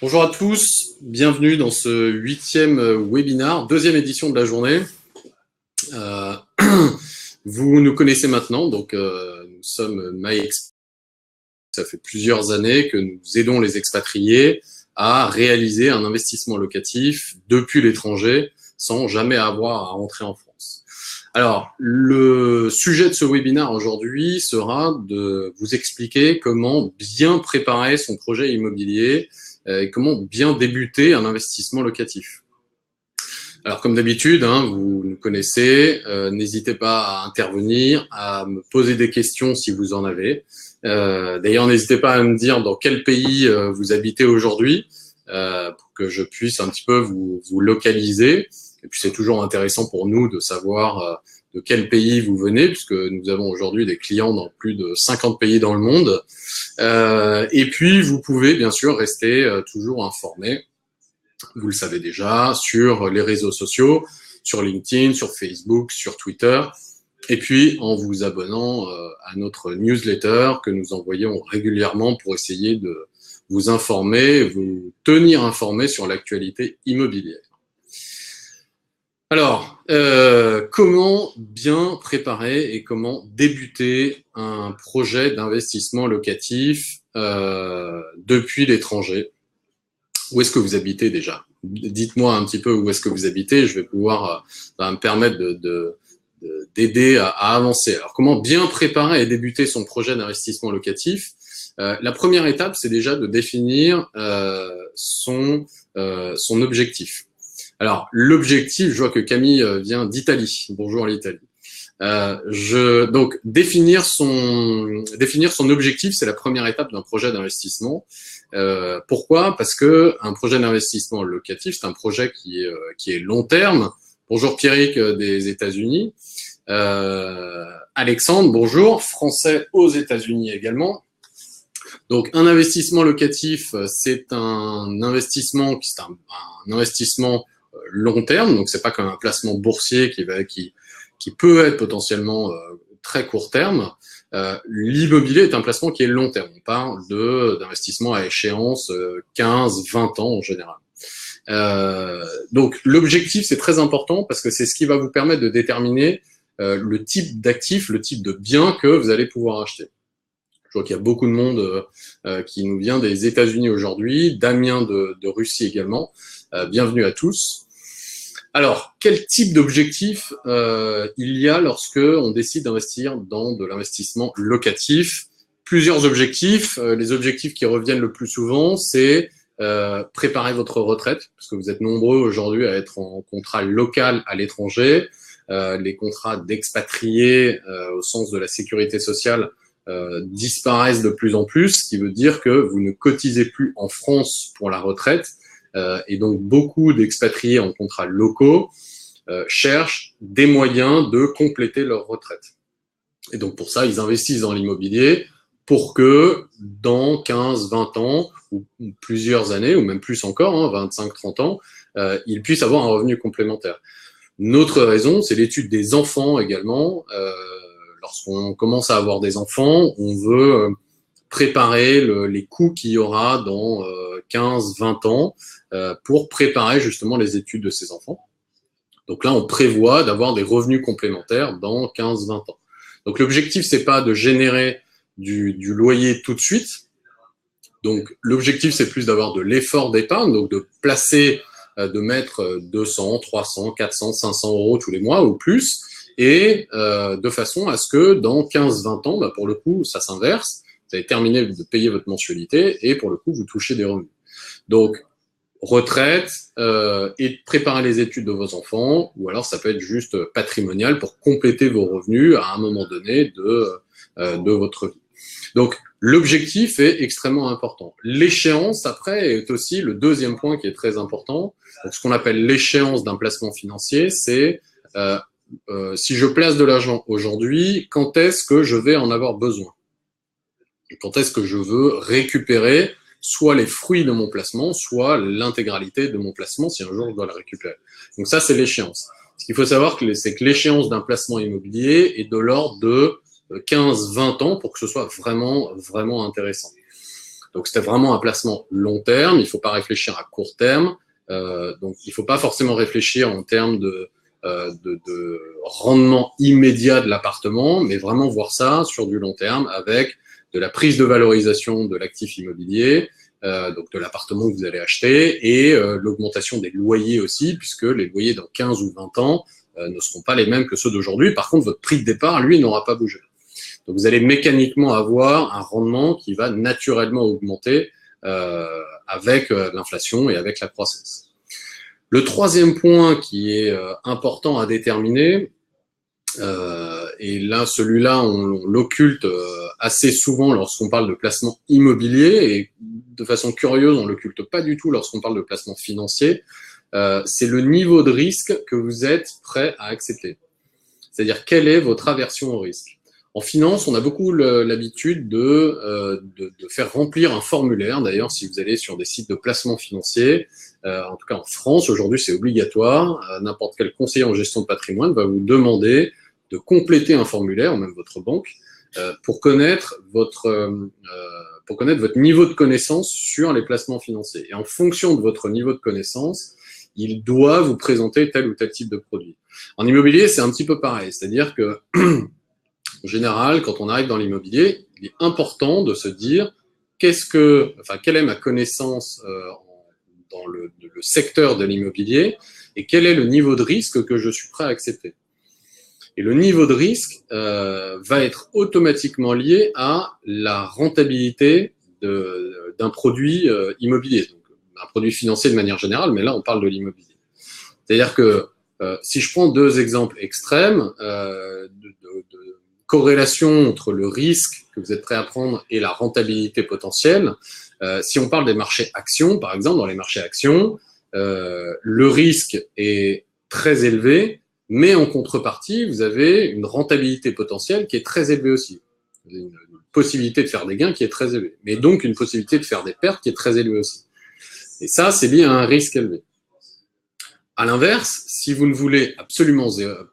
Bonjour à tous, bienvenue dans ce 8e webinar, deuxième édition de la journée. Vous nous connaissez maintenant, donc nous sommes MyExpat. Ça fait plusieurs années que nous aidons les expatriés à réaliser un investissement locatif depuis l'étranger sans jamais avoir à rentrer en France. Alors, le sujet de ce webinaire aujourd'hui sera de vous expliquer comment bien préparer son projet immobilier et comment bien débuter un investissement locatif. Alors, comme d'habitude, vous nous connaissez, n'hésitez pas à intervenir, à me poser des questions si vous en avez. D'ailleurs, n'hésitez pas à me dire dans quel pays vous habitez aujourd'hui pour que je puisse un petit peu vous localiser. Et puis, c'est toujours intéressant pour nous de savoir de quel pays vous venez, puisque nous avons aujourd'hui des clients dans plus de 50 pays dans le monde. Et puis, vous pouvez bien sûr rester toujours informé, vous le savez déjà, sur les réseaux sociaux, sur LinkedIn, sur Facebook, sur Twitter, et puis en vous abonnant à notre newsletter que nous envoyons régulièrement pour essayer de vous informer, vous tenir informé sur l'actualité immobilière. Alors, comment bien préparer et comment débuter un projet d'investissement locatif depuis l'étranger? Où est-ce que vous habitez déjà? Dites-moi un petit peu où est-ce que vous habitez, je vais pouvoir, ça va me permettre d'aider à avancer. Alors, comment bien préparer et débuter son projet d'investissement locatif? La première étape, c'est déjà de définir son objectif. Alors, l'objectif, je vois que Camille vient d'Italie. Bonjour l'Italie. Donc, définir son objectif, c'est la première étape d'un projet d'investissement. Pourquoi? Parce que un projet d'investissement locatif, c'est un projet qui est long terme. Bonjour Pierrick des États-Unis. Alexandre, bonjour, français aux États-Unis également. Donc, un investissement locatif, c'est un investissement un investissement long terme. Donc, c'est pas comme un placement boursier qui peut être potentiellement très court terme. L'immobilier est un placement qui est long terme. On parle d'investissement à échéance 15, 20 ans en général. Donc, l'objectif, c'est très important parce que c'est ce qui va vous permettre de déterminer le type d'actif, le type de bien que vous allez pouvoir acheter. Je vois qu'il y a beaucoup de monde qui nous vient des États-Unis aujourd'hui, Damien de Russie également. Bienvenue à tous. Alors, quel type d'objectif il y a lorsque on décide d'investir dans de l'investissement locatif? Plusieurs objectifs. Les objectifs qui reviennent le plus souvent, c'est préparer votre retraite, parce que vous êtes nombreux aujourd'hui à être en contrat local à l'étranger. Les contrats d'expatriés au sens de la sécurité sociale disparaissent de plus en plus, ce qui veut dire que vous ne cotisez plus en France pour la retraite. Et donc, beaucoup d'expatriés en contrats locaux cherchent des moyens de compléter leur retraite. Et donc, pour ça, ils investissent dans l'immobilier pour que dans 15, 20 ans, ou plusieurs années, ou même plus encore, 25, 30 ans, ils puissent avoir un revenu complémentaire. Une autre raison, c'est l'étude des enfants également. Lorsqu'on commence à avoir des enfants, on veut préparer les coûts qu'il y aura dans 15, 20 ans pour préparer justement les études de ces enfants. Donc là, on prévoit d'avoir des revenus complémentaires dans 15, 20 ans. Donc l'objectif, c'est pas de générer du loyer tout de suite. Donc l'objectif, c'est plus d'avoir de l'effort d'épargne, donc de placer, de mettre 200, 300, 400, 500 euros tous les mois ou plus, et de façon à ce que dans 15, 20 ans, pour le coup, ça s'inverse. Vous avez terminé de payer votre mensualité et pour le coup, vous touchez des revenus. Donc, retraite et préparer les études de vos enfants, ou alors ça peut être juste patrimonial pour compléter vos revenus à un moment donné de votre vie. Donc, l'objectif est extrêmement important. L'échéance, après, est aussi le deuxième point qui est très important. Donc, ce qu'on appelle l'échéance d'un placement financier, c'est si je place de l'argent aujourd'hui, quand est-ce que je vais en avoir besoin? Et quand est-ce que je veux récupérer soit les fruits de mon placement, soit l'intégralité de mon placement si un jour je dois le récupérer. Donc ça, c'est l'échéance. Ce qu'il faut savoir, c'est que l'échéance d'un placement immobilier est de l'ordre de 15-20 ans pour que ce soit vraiment, vraiment intéressant. Donc, c'était vraiment un placement long terme. Il ne faut pas réfléchir à court terme. Donc, il ne faut pas forcément réfléchir en termes de rendement immédiat de l'appartement, mais vraiment voir ça sur du long terme avec de la prise de valorisation de l'actif immobilier, donc de l'appartement que vous allez acheter, et l'augmentation des loyers aussi, puisque les loyers dans 15 ou 20 ans ne seront pas les mêmes que ceux d'aujourd'hui. Par contre, votre prix de départ, lui, n'aura pas bougé. Donc, vous allez mécaniquement avoir un rendement qui va naturellement augmenter avec l'inflation et avec la croissance. Le troisième point qui est important à déterminer, et là, celui-là, on l'occulte assez souvent lorsqu'on parle de placement immobilier, et de façon curieuse, on l'occulte pas du tout lorsqu'on parle de placement financier, c'est le niveau de risque que vous êtes prêt à accepter. C'est-à-dire, quelle est votre aversion au risque? En finance, on a beaucoup l'habitude de faire remplir un formulaire. D'ailleurs, si vous allez sur des sites de placement financier, en tout cas en France, aujourd'hui c'est obligatoire, n'importe quel conseiller en gestion de patrimoine va vous demander de compléter un formulaire, ou même votre banque, pour connaître votre niveau de connaissance sur les placements financiers. Et en fonction de votre niveau de connaissance, il doit vous présenter tel ou tel type de produit. En immobilier, c'est un petit peu pareil, c'est-à-dire que en général, quand on arrive dans l'immobilier, il est important de se dire quelle est ma connaissance dans le secteur de l'immobilier et quel est le niveau de risque que je suis prêt à accepter. Et le niveau de risque va être automatiquement lié à la rentabilité d'un produit immobilier, donc un produit financier de manière générale, mais là on parle de l'immobilier. C'est-à-dire que si je prends deux exemples extrêmes de corrélation entre le risque que vous êtes prêt à prendre et la rentabilité potentielle, si on parle des marchés actions, par exemple, dans les marchés actions, le risque est très élevé, mais en contrepartie, vous avez une rentabilité potentielle qui est très élevée aussi. Vous avez une possibilité de faire des gains qui est très élevée, mais donc une possibilité de faire des pertes qui est très élevée aussi. Et ça, c'est lié à un risque élevé. À l'inverse, si vous ne voulez absolument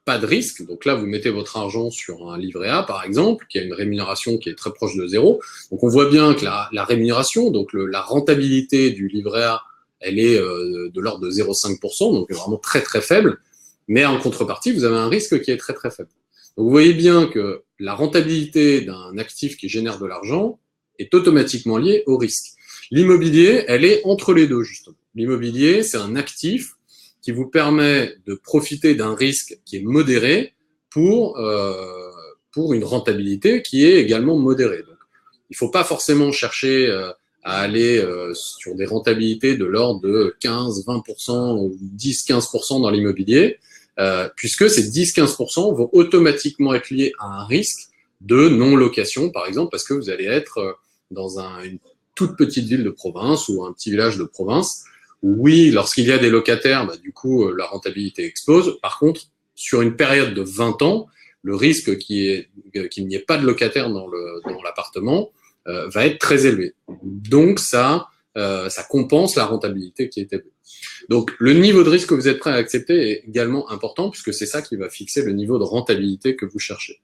pas de risque, donc là, vous mettez votre argent sur un livret A, par exemple, qui a une rémunération qui est très proche de zéro. Donc, on voit bien que la rémunération, donc la rentabilité du livret A, elle est de l'ordre de 0,5%, donc vraiment très, très faible. Mais en contrepartie, vous avez un risque qui est très, très faible. Donc, vous voyez bien que la rentabilité d'un actif qui génère de l'argent est automatiquement liée au risque. L'immobilier, elle est entre les deux, justement. L'immobilier, c'est un actif qui vous permet de profiter d'un risque qui est modéré pour une rentabilité qui est également modérée. Donc, il ne faut pas forcément chercher à aller sur des rentabilités de l'ordre de 15, 20% ou 10, 15% dans l'immobilier, puisque ces 10, 15% vont automatiquement être liés à un risque de non-location, par exemple, parce que vous allez être dans une toute petite ville de province ou un petit village de province. Oui, lorsqu'il y a des locataires, du coup, la rentabilité explose. Par contre, sur une période de 20 ans, le risque qu'il n'y ait pas de locataires dans l'appartement va être très élevé. Donc, ça compense la rentabilité qui est élevée. Donc, le niveau de risque que vous êtes prêt à accepter est également important puisque c'est ça qui va fixer le niveau de rentabilité que vous cherchez.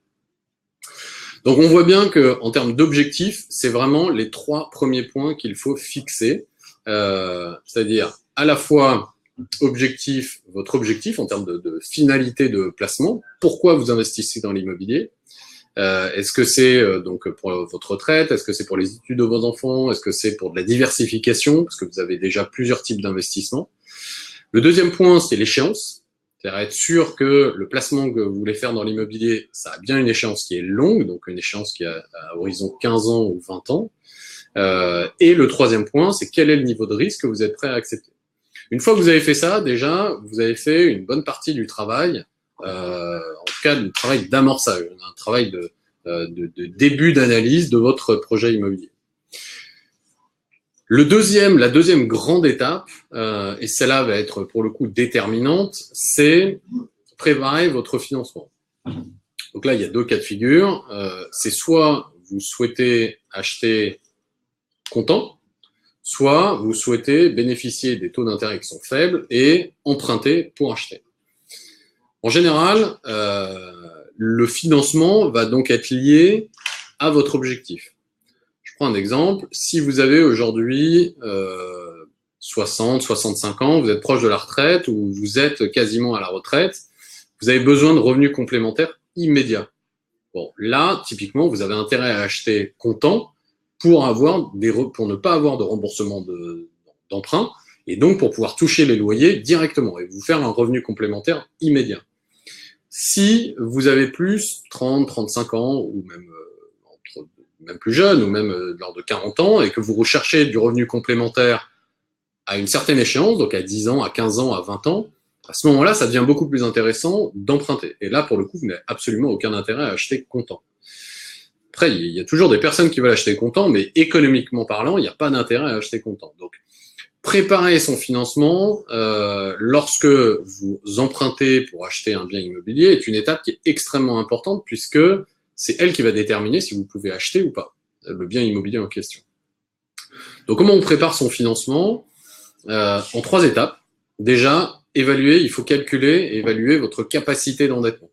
Donc, on voit bien qu'en termes d'objectifs, c'est vraiment les 3 premiers points qu'il faut fixer. C'est-à-dire à la fois votre objectif en termes de finalité de placement, pourquoi vous investissez dans l'immobilier, est-ce que c'est donc pour votre retraite, est-ce que c'est pour les études de vos enfants, est-ce que c'est pour de la diversification, parce que vous avez déjà plusieurs types d'investissements. Le deuxième point, c'est l'échéance, c'est-à-dire être sûr que le placement que vous voulez faire dans l'immobilier, ça a bien une échéance qui est longue, donc une échéance qui a à horizon 15 ans ou 20 ans. Et le troisième point, c'est quel est le niveau de risque que vous êtes prêt à accepter. Une fois que vous avez fait ça, déjà, vous avez fait une bonne partie du travail, en tout cas du travail d'amorçage, un travail de début d'analyse de votre projet immobilier. La deuxième grande étape, et celle-là va être pour le coup déterminante, c'est préparer votre financement. Donc là, il y a 2 cas de figure. C'est soit vous souhaitez acheter comptant, soit vous souhaitez bénéficier des taux d'intérêt qui sont faibles et emprunter pour acheter. En général, le financement va donc être lié à votre objectif. Je prends un exemple. Si vous avez aujourd'hui 60, 65 ans, vous êtes proche de la retraite ou vous êtes quasiment à la retraite, vous avez besoin de revenus complémentaires immédiats. Bon, là, typiquement, vous avez intérêt à acheter comptant pour ne pas avoir de remboursement d'emprunt et donc pour pouvoir toucher les loyers directement et vous faire un revenu complémentaire immédiat. Si vous avez plus 30, 35 ans ou même plus jeune ou même lors de 40 ans et que vous recherchez du revenu complémentaire à une certaine échéance, donc à 10 ans, à 15 ans, à 20 ans, à ce moment-là, ça devient beaucoup plus intéressant d'emprunter. Et là, pour le coup, vous n'avez absolument aucun intérêt à acheter comptant. Après, il y a toujours des personnes qui veulent acheter comptant, mais économiquement parlant, il n'y a pas d'intérêt à acheter comptant. Donc, préparer son financement lorsque vous empruntez pour acheter un bien immobilier est une étape qui est extrêmement importante puisque c'est elle qui va déterminer si vous pouvez acheter ou pas le bien immobilier en question. Donc, comment on prépare son financement en 3 étapes. Déjà, il faut calculer et évaluer votre capacité d'endettement.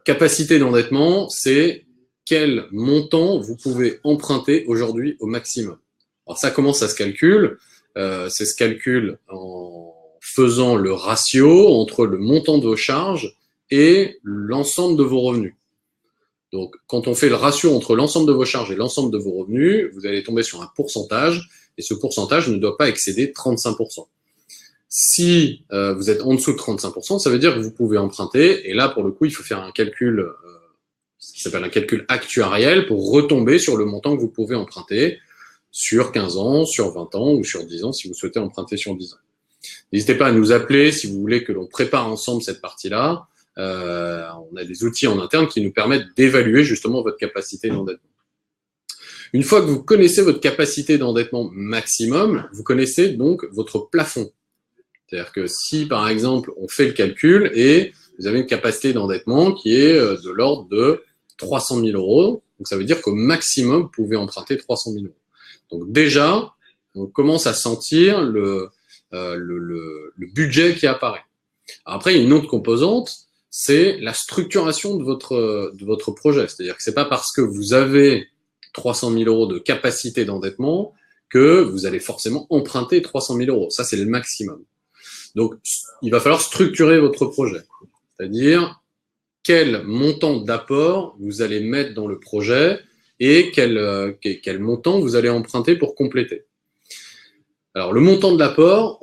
Capacité d'endettement, c'est quel montant vous pouvez emprunter aujourd'hui au maximum. Alors ça, comment ça se calcule? Ça se calcule en faisant le ratio entre le montant de vos charges et l'ensemble de vos revenus. Donc, quand on fait le ratio entre l'ensemble de vos charges et l'ensemble de vos revenus, vous allez tomber sur un pourcentage, et ce pourcentage ne doit pas excéder 35%. Si vous êtes en dessous de 35%, ça veut dire que vous pouvez emprunter, et là, pour le coup, il faut faire un calcul, ce qui s'appelle un calcul actuariel, pour retomber sur le montant que vous pouvez emprunter sur 15 ans, sur 20 ans ou sur 10 ans, si vous souhaitez emprunter sur 10 ans. N'hésitez pas à nous appeler si vous voulez que l'on prépare ensemble cette partie-là. On a des outils en interne qui nous permettent d'évaluer justement votre capacité d'endettement. Une fois que vous connaissez votre capacité d'endettement maximum, vous connaissez donc votre plafond. C'est-à-dire que si, par exemple, on fait le calcul et vous avez une capacité d'endettement qui est de l'ordre de 300 000 euros, donc ça veut dire qu'au maximum, vous pouvez emprunter 300 000 euros. Donc déjà, on commence à sentir le budget qui apparaît. Alors après, il y a une autre composante, c'est la structuration de votre projet. C'est-à-dire que c'est pas parce que vous avez 300 000 euros de capacité d'endettement que vous allez forcément emprunter 300 000 euros. Ça, c'est le maximum. Donc, il va falloir structurer votre projet. C'est-à-dire, quel montant d'apport vous allez mettre dans le projet et quel montant vous allez emprunter pour compléter. Alors, le montant de l'apport,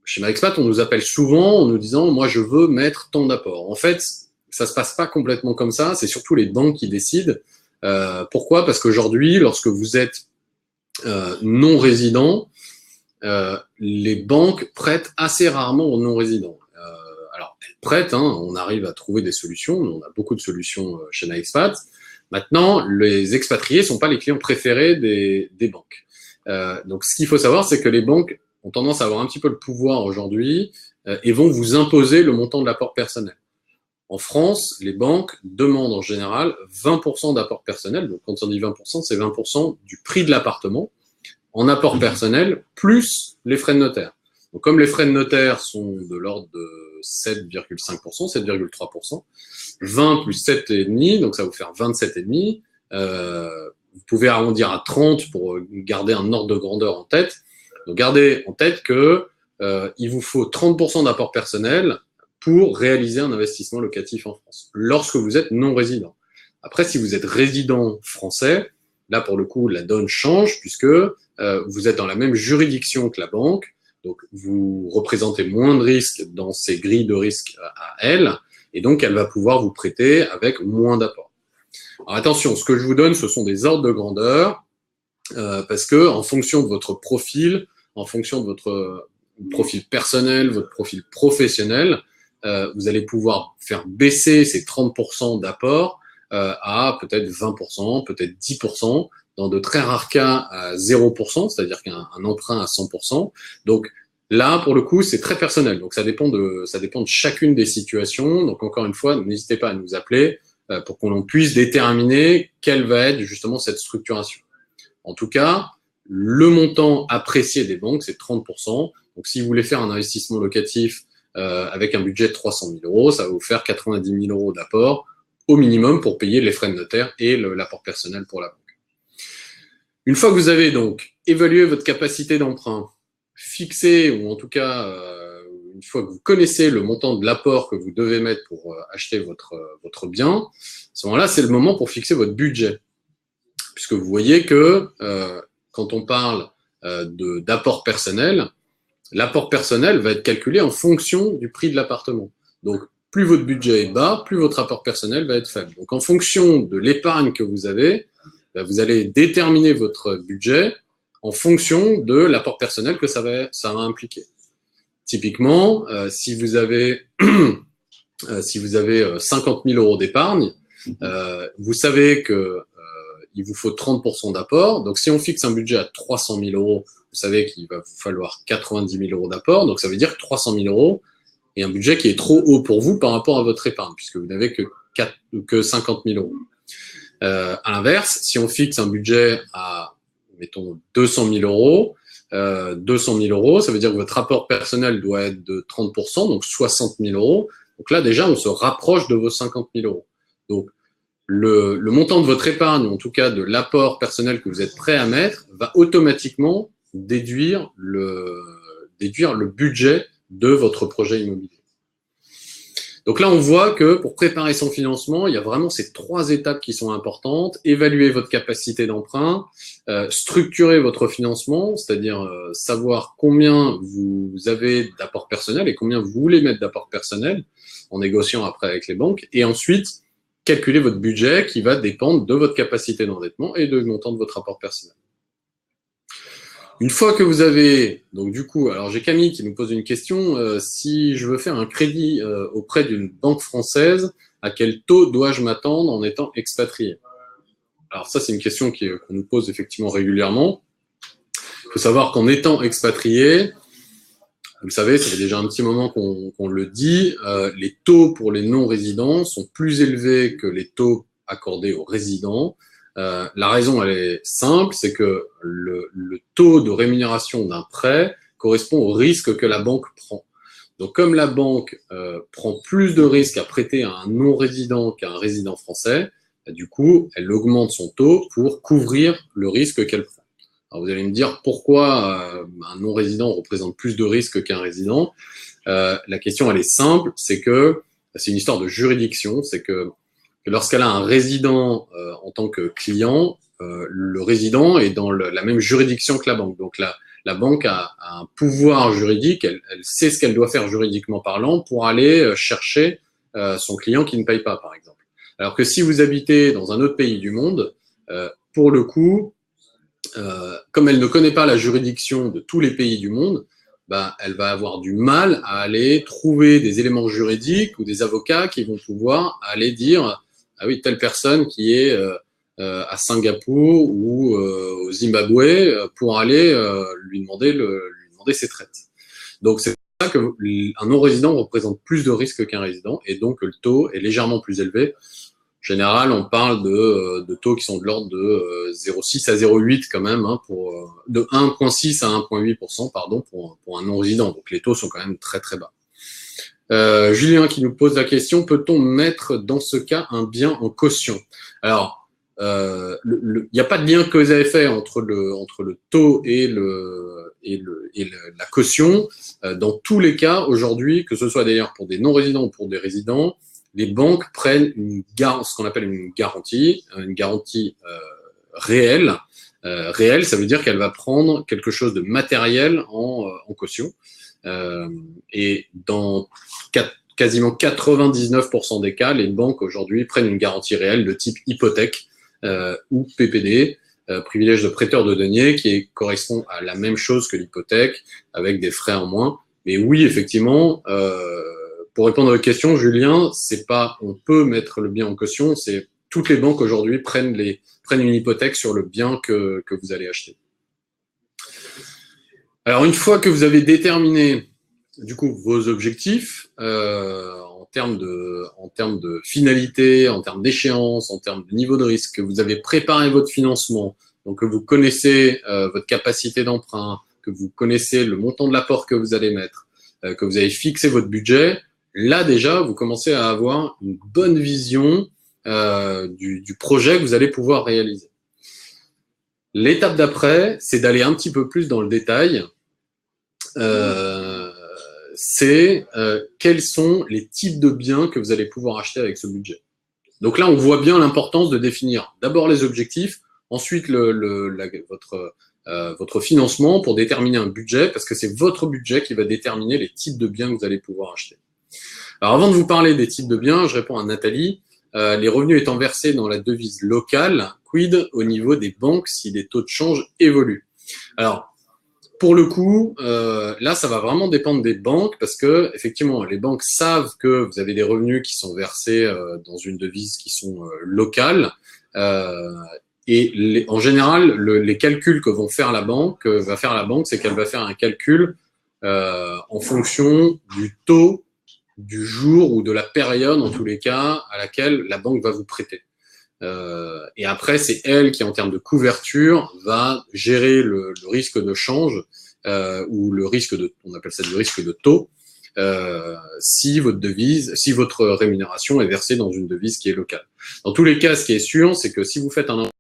chez MyExpat, on nous appelle souvent en nous disant « moi, je veux mettre tant d'apport ». En fait, ça se passe pas complètement comme ça. C'est surtout les banques qui décident. Pourquoi? Parce qu'aujourd'hui, lorsque vous êtes non-résident, les banques prêtent assez rarement aux non-résidents. Alors, elles prêtent, on arrive à trouver des solutions. On a beaucoup de solutions chez MyExpat. Maintenant, les expatriés sont pas les clients préférés des banques. Donc, ce qu'il faut savoir, c'est que les banques ont tendance à avoir un petit peu le pouvoir aujourd'hui et vont vous imposer le montant de l'apport personnel. En France, les banques demandent en général 20% d'apport personnel. Donc, quand on dit 20%, c'est 20% du prix de l'appartement en apport personnel, plus les frais de notaire. Donc, comme les frais de notaire sont de l'ordre de 7,5%, 7,3%, 20 plus 7,5, donc ça va vous faire 27,5. Vous pouvez arrondir à 30 pour garder un ordre de grandeur en tête. Donc, gardez en tête que il vous faut 30% d'apport personnel pour réaliser un investissement locatif en France, lorsque vous êtes non résident. Après, si vous êtes résident français, là, pour le coup, la donne change puisque vous êtes dans la même juridiction que la banque, donc vous représentez moins de risques dans ces grilles de risque à elle, et donc elle va pouvoir vous prêter avec moins d'apport. Alors attention, ce que je vous donne, ce sont des ordres de grandeur, parce que en fonction de votre profil, en fonction de votre profil personnel, votre profil professionnel, vous allez pouvoir faire baisser ces 30% d'apport à peut-être 20%, peut-être 10%, dans de très rares cas à 0%, c'est-à-dire qu'un emprunt à 100%. Donc là, pour le coup, c'est très personnel. Donc ça dépend de chacune des situations. Donc encore une fois, n'hésitez pas à nous appeler pour qu'on puisse déterminer quelle va être justement cette structuration. En tout cas, le montant apprécié des banques, c'est 30%. Donc si vous voulez faire un investissement locatif avec un budget de 300 000 euros, ça va vous faire 90 000 euros d'apport au minimum pour payer les frais de notaire et l'apport personnel pour la banque. Une fois que vous avez donc évalué votre capacité d'emprunt, fixé, ou en tout cas, une fois que vous connaissez le montant de l'apport que vous devez mettre pour acheter votre bien, à ce moment-là, c'est le moment pour fixer votre budget. Puisque vous voyez que quand on parle d'apport personnel, l'apport personnel va être calculé en fonction du prix de l'appartement. Donc, plus votre budget est bas, plus votre apport personnel va être faible. Donc, en fonction de l'épargne que vous avez, vous allez déterminer votre budget en fonction de l'apport personnel que ça va impliquer. Typiquement, si vous avez 50 000 euros d'épargne, vous savez que il vous faut 30% d'apport. Donc, si on fixe un budget à 300 000 euros, vous savez qu'il va vous falloir 90 000 euros d'apport. Donc, ça veut dire que 300 000 euros est un budget qui est trop haut pour vous par rapport à votre épargne, puisque vous n'avez que 50 000 euros. À l'inverse, si on fixe un budget à, mettons, 200 000 euros, 200 000 euros, ça veut dire que votre apport personnel doit être de 30%, donc 60 000 euros. Donc là, déjà, on se rapproche de vos 50 000 euros. Donc, le montant de votre épargne, ou en tout cas de l'apport personnel que vous êtes prêt à mettre, va automatiquement déduire le budget de votre projet immobilier. Donc là, on voit que pour préparer son financement, il y a vraiment ces 3 étapes qui sont importantes. Évaluer votre capacité d'emprunt, structurer votre financement, c'est-à-dire savoir combien vous avez d'apport personnel et combien vous voulez mettre d'apport personnel en négociant après avec les banques, et ensuite calculer votre budget qui va dépendre de votre capacité d'endettement et du montant de votre apport personnel. Une fois que vous avez, donc du coup, alors j'ai Camille qui nous pose une question, si je veux faire un crédit auprès d'une banque française, à quel taux dois-je m'attendre en étant expatrié? Alors ça, c'est une question qu'on nous pose effectivement régulièrement. Il faut savoir qu'en étant expatrié, vous le savez, ça fait déjà un petit moment qu'on le dit, les taux pour les non-résidents sont plus élevés que les taux accordés aux résidents. La raison, elle est simple, c'est que le taux de rémunération d'un prêt correspond au risque que la banque prend. Donc, comme la banque prend plus de risques à prêter à un non-résident qu'à un résident français, du coup, elle augmente son taux pour couvrir le risque qu'elle prend. Alors, vous allez me dire pourquoi un non-résident représente plus de risques qu'un résident. La question, elle est simple, c'est que c'est une histoire de juridiction, c'est que lorsqu'elle a un résident en tant que client, le résident est dans la même juridiction que la banque. Donc la banque a un pouvoir juridique, elle sait ce qu'elle doit faire juridiquement parlant pour aller chercher son client qui ne paye pas, par exemple. Alors que si vous habitez dans un autre pays du monde, pour le coup, comme elle ne connaît pas la juridiction de tous les pays du monde, elle va avoir du mal à aller trouver des éléments juridiques ou des avocats qui vont pouvoir aller dire « Ah oui, telle personne qui est à Singapour ou au Zimbabwe pour aller lui demander ses traites. » Donc, c'est pour ça qu'un non-résident représente plus de risques qu'un résident et donc le taux est légèrement plus élevé. En général, on parle de taux qui sont de l'ordre de 0,6 à 0,8 quand même, hein, de 1,6 à 1,8%, pardon, pour un non-résident. Donc, les taux sont quand même très, très bas. Julien qui nous pose la question, peut-on mettre dans ce cas un bien en caution? Alors, il n'y a pas de lien que vous avez fait entre le taux et la caution. Dans tous les cas, aujourd'hui, que ce soit d'ailleurs pour des non-résidents ou pour des résidents, les banques prennent ce qu'on appelle une garantie réelle. Réelle, ça veut dire qu'elle va prendre quelque chose de matériel en caution. Et dans quasiment 99% des cas, les banques aujourd'hui prennent une garantie réelle de type hypothèque ou PPD, privilège de prêteur de deniers, qui correspond à la même chose que l'hypothèque, avec des frais en moins. Mais oui, effectivement, pour répondre à votre question, Julien, c'est pas on peut mettre le bien en caution, c'est toutes les banques aujourd'hui prennent une hypothèque sur le bien que vous allez acheter. Alors, une fois que vous avez déterminé du coup vos objectifs en termes de finalité, en termes d'échéance, en termes de niveau de risque, que vous avez préparé votre financement, donc que vous connaissez votre capacité d'emprunt, que vous connaissez le montant de l'apport que vous allez mettre, que vous avez fixé votre budget, là déjà vous commencez à avoir une bonne vision du projet que vous allez pouvoir réaliser. L'étape d'après, c'est d'aller un petit peu plus dans le détail. Quels sont les types de biens que vous allez pouvoir acheter avec ce budget. Donc là, on voit bien l'importance de définir d'abord les objectifs, ensuite votre financement pour déterminer un budget, parce que c'est votre budget qui va déterminer les types de biens que vous allez pouvoir acheter. Alors avant de vous parler des types de biens, je réponds à Nathalie. Les revenus étant versés dans la devise locale, quid au niveau des banques si les taux de change évoluent? Alors, pour le coup, là, ça va vraiment dépendre des banques parce que effectivement, les banques savent que vous avez des revenus qui sont versés dans une devise qui sont locales. En général, les calculs que va faire la banque, c'est qu'elle va faire un calcul en fonction du taux du jour ou de la période, en tous les cas, à laquelle la banque va vous prêter. Et après, c'est elle qui, en termes de couverture, va gérer le risque de change ou le risque de, on appelle ça du risque de taux, si votre rémunération est versée dans une devise qui est locale. Dans tous les cas, ce qui est sûr, c'est que si vous faites on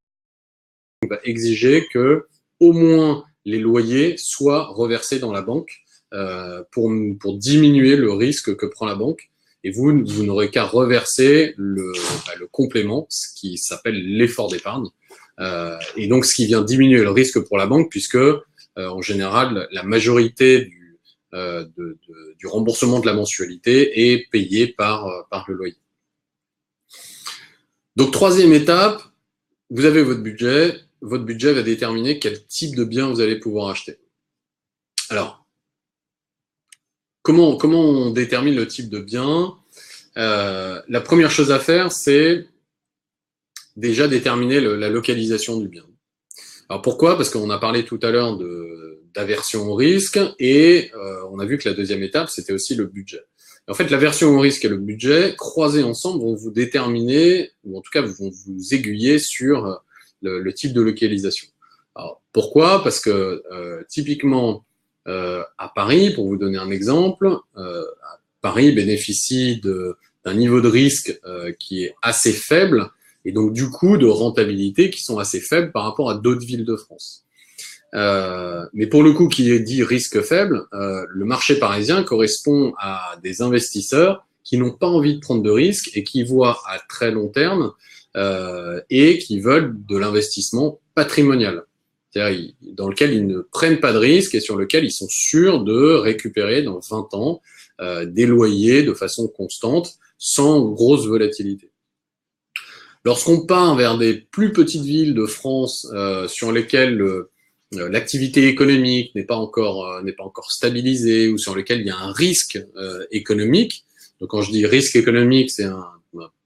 va exiger que au moins les loyers soient reversés dans la banque pour diminuer le risque que prend la banque. Et vous n'aurez qu'à reverser le complément, ce qui s'appelle l'effort d'épargne. Et donc, ce qui vient diminuer le risque pour la banque, puisque en général, la majorité du remboursement de la mensualité est payée par le loyer. Donc, troisième étape, vous avez votre budget. Votre budget va déterminer quel type de bien vous allez pouvoir acheter. Alors, comment on détermine le type de bien? La première chose à faire, c'est déjà déterminer la localisation du bien. Alors pourquoi? Parce qu'on a parlé tout à l'heure d'aversion au risque et on a vu que la deuxième étape, c'était aussi le budget. En fait, l'aversion au risque et le budget, croisés ensemble, vont vous déterminer, ou en tout cas vont vous aiguiller sur le type de localisation. Alors, pourquoi? Parce que typiquement, à Paris, pour vous donner un exemple, Paris bénéficie d'un niveau de risque qui est assez faible et donc du coup de rentabilité qui sont assez faibles par rapport à d'autres villes de France. Mais pour le coup, qui est dit risque faible, le marché parisien correspond à des investisseurs qui n'ont pas envie de prendre de risques et qui voient à très long terme et qui veulent de l'investissement patrimonial. C'est-à-dire dans lequel ils ne prennent pas de risques et sur lequel ils sont sûrs de récupérer dans 20 ans des loyers de façon constante, sans grosse volatilité. Lorsqu'on part vers des plus petites villes de France sur lesquelles l'activité économique n'est pas encore stabilisée ou sur lesquelles il y a un risque économique, donc quand je dis risque économique, c'est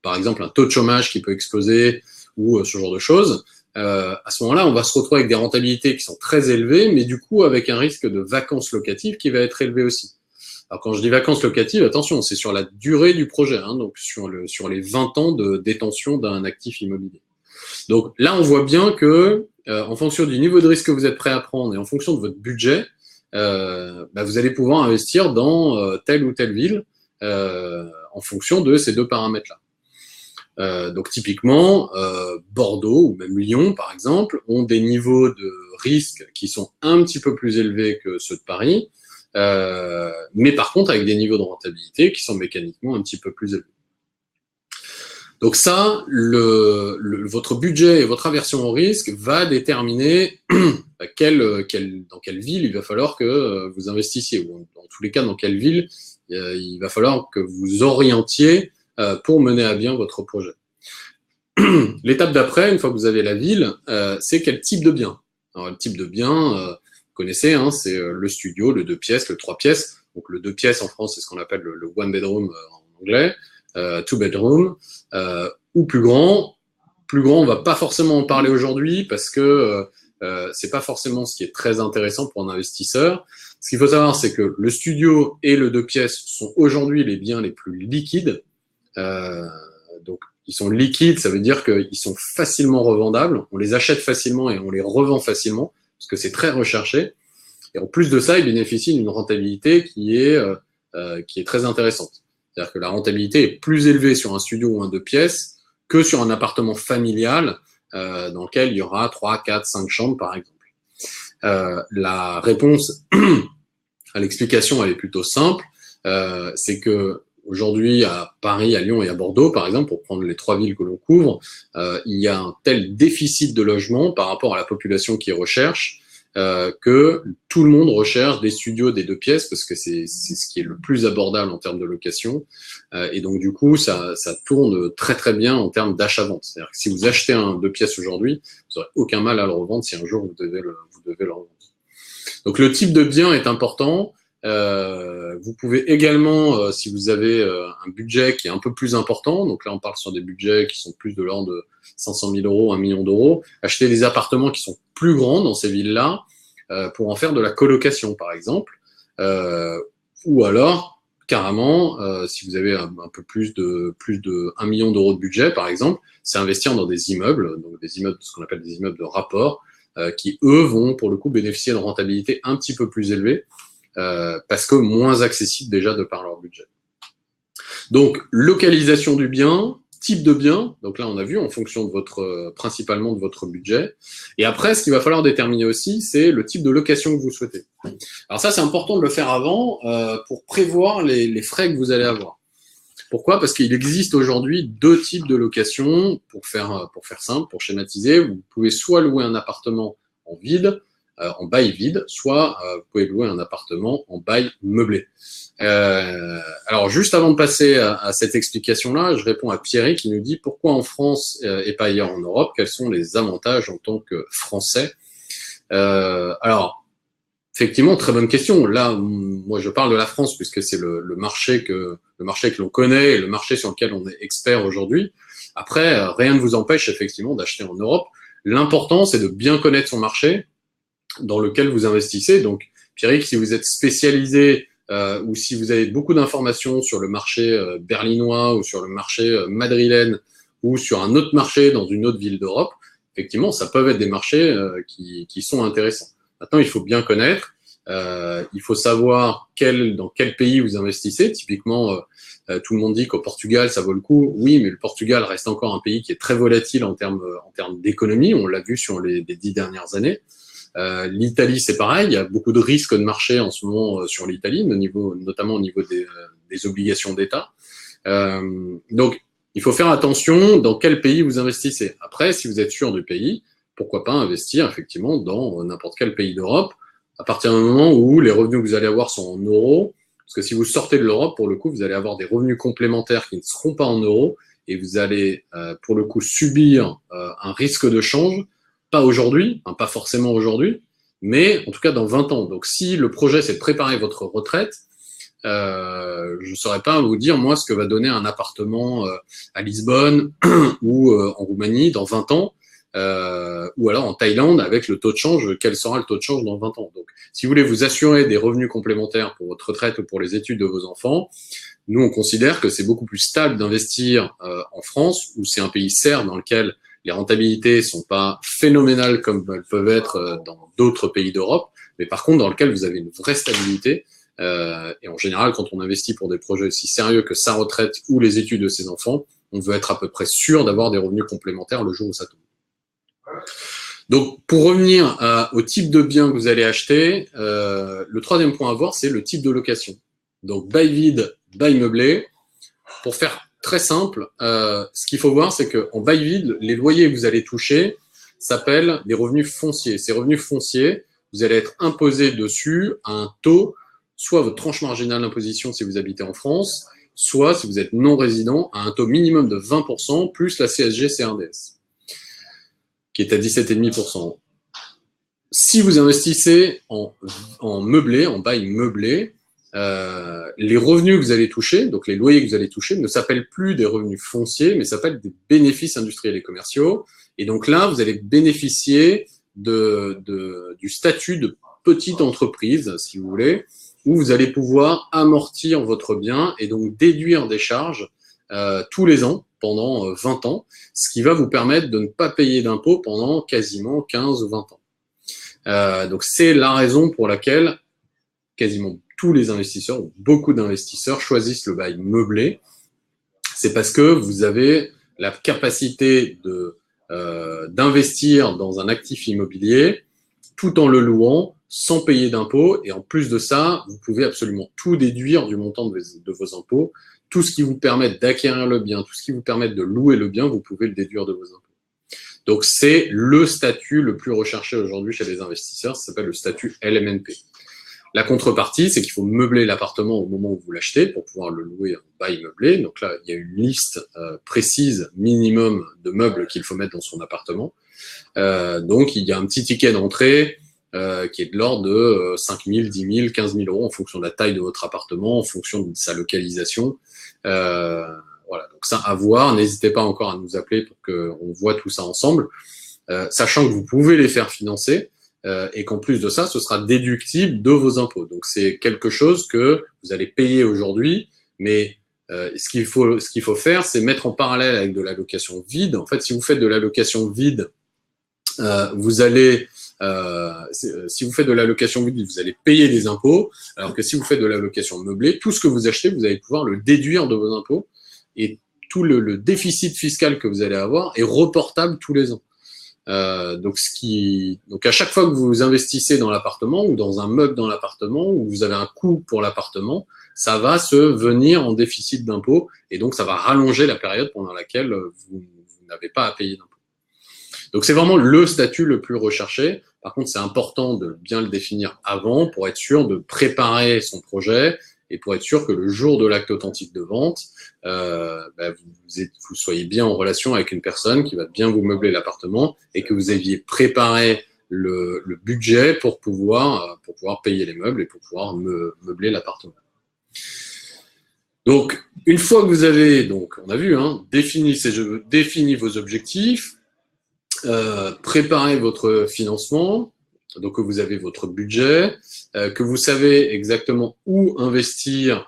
par exemple un taux de chômage qui peut exploser ou ce genre de choses, à ce moment-là, on va se retrouver avec des rentabilités qui sont très élevées, mais du coup avec un risque de vacances locatives qui va être élevé aussi. Alors quand je dis vacances locatives, attention, c'est sur la durée du projet, hein, donc sur les 20 ans de détention d'un actif immobilier. Donc là, on voit bien que en fonction du niveau de risque que vous êtes prêt à prendre et en fonction de votre budget, vous allez pouvoir investir dans telle ou telle ville en fonction de ces deux paramètres-là. Donc typiquement, Bordeaux ou même Lyon, par exemple, ont des niveaux de risque qui sont un petit peu plus élevés que ceux de Paris, mais par contre avec des niveaux de rentabilité qui sont mécaniquement un petit peu plus élevés. Donc ça, votre budget et votre aversion au risque va déterminer dans quelle ville il va falloir que vous investissiez, ou dans tous les cas dans quelle ville il va falloir que vous orientiez pour mener à bien votre projet. L'étape d'après, une fois que vous avez la ville, c'est quel type de bien. Alors le type de bien, vous connaissez, hein, c'est le studio, le 2 pièces, le 3 pièces. Donc le 2 pièces en France, c'est ce qu'on appelle le one bedroom en anglais. 2 bedroom, ou plus grand. Plus grand, on va pas forcément en parler aujourd'hui parce que c'est pas forcément ce qui est très intéressant pour un investisseur. Ce qu'il faut savoir, c'est que le studio et le 2 pièces sont aujourd'hui les biens les plus liquides. Donc, ils sont liquides, ça veut dire qu'ils sont facilement revendables. On les achète facilement et on les revend facilement parce que c'est très recherché. Et en plus de ça, ils bénéficient d'une rentabilité qui est très intéressante. C'est-à-dire que la rentabilité est plus élevée sur un studio ou un 2 pièces que sur un appartement familial dans lequel il y aura 3, 4, 5 chambres, par exemple. La réponse à l'explication, elle est plutôt simple. C'est que aujourd'hui, à Paris, à Lyon et à Bordeaux, par exemple, pour prendre les 3 villes que l'on couvre, il y a un tel déficit de logement par rapport à la population qui recherche que tout le monde recherche des studios des 2 pièces parce que c'est ce qui est le plus abordable en termes de location. Et donc, du coup, ça tourne très, très bien en termes d'achat-vente. C'est-à-dire que si vous achetez un 2 pièces aujourd'hui, vous n'aurez aucun mal à le revendre si un jour vous devez le revendre. Donc, le type de bien est important. Vous pouvez également, si vous avez un budget qui est un peu plus important, donc là on parle sur des budgets qui sont plus de l'ordre de 500 000 euros, 1 million d'euros, acheter des appartements qui sont plus grands dans ces villes-là pour en faire de la colocation par exemple, ou alors carrément, si vous avez un peu plus de 1 million d'euros de budget par exemple, c'est investir dans des immeubles, donc des immeubles, ce qu'on appelle des immeubles de rapport, qui eux vont pour le coup bénéficier de rentabilité un petit peu plus élevée. Parce que moins accessible déjà de par leur budget. Donc, localisation du bien, type de bien, donc là on a vu en fonction de votre, principalement de votre budget. Et après, ce qu'il va falloir déterminer aussi, c'est le type de location que vous souhaitez. Alors ça, c'est important de le faire avant pour prévoir les frais que vous allez avoir. Pourquoi? Parce qu'il existe aujourd'hui 2 types de location, pour faire simple, pour schématiser. Vous pouvez soit louer un appartement en vide, en bail vide, soit vous pouvez louer un appartement en bail meublé. Alors, juste avant de passer à cette explication-là, je réponds à Pierry qui nous dit pourquoi en France et pas ailleurs en Europe, quels sont les avantages en tant que Français? Alors, effectivement, très bonne question. Là, moi, je parle de la France puisque c'est le marché que l'on connaît et le marché sur lequel on est expert aujourd'hui. Après, rien ne vous empêche effectivement d'acheter en Europe. L'important, c'est de bien connaître son marché dans lequel vous investissez. Donc, Pierrick, si vous êtes spécialisé ou si vous avez beaucoup d'informations sur le marché berlinois ou sur le marché madrilène ou sur un autre marché dans une autre ville d'Europe, effectivement, ça peut être des marchés qui sont intéressants. Maintenant, il faut bien connaître, il faut savoir dans quel pays vous investissez. Typiquement, tout le monde dit qu'au Portugal, ça vaut le coup. Oui, mais le Portugal reste encore un pays qui est très volatile en termes d'économie. On l'a vu sur les 10 dernières années. L'Italie, c'est pareil. Il y a beaucoup de risques de marché en ce moment sur l'Italie, notamment au niveau des obligations d'État. Donc, il faut faire attention dans quel pays vous investissez. Après, si vous êtes sûr du pays, pourquoi pas investir effectivement dans n'importe quel pays d'Europe à partir du moment où les revenus que vous allez avoir sont en euros. Parce que si vous sortez de l'Europe, pour le coup, vous allez avoir des revenus complémentaires qui ne seront pas en euros et vous allez, pour le coup, subir un risque de change. Pas aujourd'hui, pas forcément aujourd'hui, mais en tout cas dans 20 ans. Donc si le projet c'est de préparer votre retraite, je ne saurais pas vous dire moi ce que va donner un appartement à Lisbonne ou en Roumanie dans 20 ans, ou alors en Thaïlande avec le taux de change, quel sera le taux de change dans 20 ans. Donc si vous voulez vous assurer des revenus complémentaires pour votre retraite ou pour les études de vos enfants, nous on considère que c'est beaucoup plus stable d'investir en France, où c'est un pays certes dans lequel les rentabilités sont pas phénoménales comme elles peuvent être dans d'autres pays d'Europe, mais par contre dans lequel vous avez une vraie stabilité. Et en général, quand on investit pour des projets aussi sérieux que sa retraite ou les études de ses enfants, on veut être à peu près sûr d'avoir des revenus complémentaires le jour où ça tombe. Donc, pour revenir au type de bien que vous allez acheter, le troisième point à voir, c'est le type de location. Donc, bail vide, bail meublé. Pour faire très simple, ce qu'il faut voir, c'est qu'en bail vide, les loyers que vous allez toucher s'appellent des revenus fonciers. Ces revenus fonciers, vous allez être imposé dessus à un taux, soit votre tranche marginale d'imposition si vous habitez en France, soit si vous êtes non résident, à un taux minimum de 20% plus la CSG-CRDS, qui est à 17,5%. Si vous investissez en meublé, en bail meublé, les revenus que vous allez toucher, donc les loyers que vous allez toucher, ne s'appellent plus des revenus fonciers, mais s'appellent des bénéfices industriels et commerciaux. Et donc là, vous allez bénéficier du statut de petite entreprise, si vous voulez, où vous allez pouvoir amortir votre bien et donc déduire des charges tous les ans pendant 20 ans, ce qui va vous permettre de ne pas payer d'impôts pendant quasiment 15 ou 20 ans. Donc c'est la raison pour laquelle quasiment tous les investisseurs, ou beaucoup d'investisseurs, choisissent le bail meublé. C'est parce que vous avez la capacité de d'investir dans un actif immobilier tout en le louant, sans payer d'impôts. Et en plus de ça, vous pouvez absolument tout déduire du montant de vos impôts. Tout ce qui vous permet d'acquérir le bien, tout ce qui vous permet de louer le bien, vous pouvez le déduire de vos impôts. Donc, c'est le statut le plus recherché aujourd'hui chez les investisseurs. Ça s'appelle le statut LMNP. La contrepartie, c'est qu'il faut meubler l'appartement au moment où vous l'achetez pour pouvoir le louer en bail meublé. Donc là, il y a une liste précise, minimum, de meubles qu'il faut mettre dans son appartement. Donc, il y a un petit ticket d'entrée qui est de l'ordre de 5 000, 10 000, 15 000 euros en fonction de la taille de votre appartement, en fonction de sa localisation. Voilà, donc ça à voir. N'hésitez pas encore à nous appeler pour qu'on voit tout ça ensemble, sachant que vous pouvez les faire financer et qu'en plus de ça, ce sera déductible de vos impôts. Donc c'est quelque chose que vous allez payer aujourd'hui, mais ce qu'il faut faire, c'est mettre en parallèle avec de la location vide. En fait, si vous faites de la location vide, vous allez si vous faites de la location vide, vous allez payer des impôts, alors que si vous faites de la location meublée, tout ce que vous achetez, vous allez pouvoir le déduire de vos impôts, et tout le déficit fiscal que vous allez avoir est reportable tous les ans. Donc à chaque fois que vous investissez dans l'appartement ou dans un meuble dans l'appartement, ou vous avez un coût pour l'appartement, ça va se venir en déficit d'impôts, et donc ça va rallonger la période pendant laquelle vous n'avez pas à payer d'impôts. Donc c'est vraiment le statut le plus recherché. Par contre, c'est important de bien le définir avant pour être sûr de préparer son projet et pour être sûr que le jour de l'acte authentique de vente, vous soyez bien en relation avec une personne qui va bien vous meubler l'appartement et que vous aviez préparé le budget pour pouvoir payer les meubles et pour pouvoir meubler l'appartement. Donc, une fois que vous avez, donc on a vu, défini vos objectifs, préparez votre financement, donc que vous avez votre budget, que vous savez exactement où investir,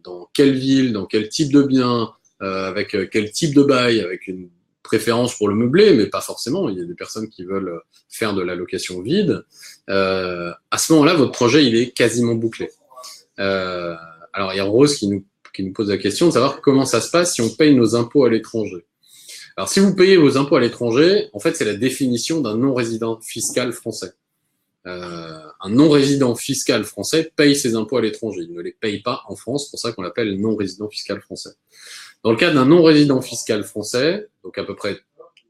dans quelle ville, dans quel type de bien, avec quel type de bail, avec une préférence pour le meublé, mais pas forcément. Il y a des personnes qui veulent faire de la location vide. À ce moment-là, votre projet, il est quasiment bouclé. Alors, il y a Rose qui nous pose la question de savoir comment ça se passe si on paye nos impôts à l'étranger. Alors, si vous payez vos impôts à l'étranger, en fait, c'est la définition d'un non-résident fiscal français. Un non-résident fiscal français paye ses impôts à l'étranger. Il ne les paye pas en France, c'est pour ça qu'on l'appelle non-résident fiscal français. Dans le cas d'un non-résident fiscal français, donc à peu près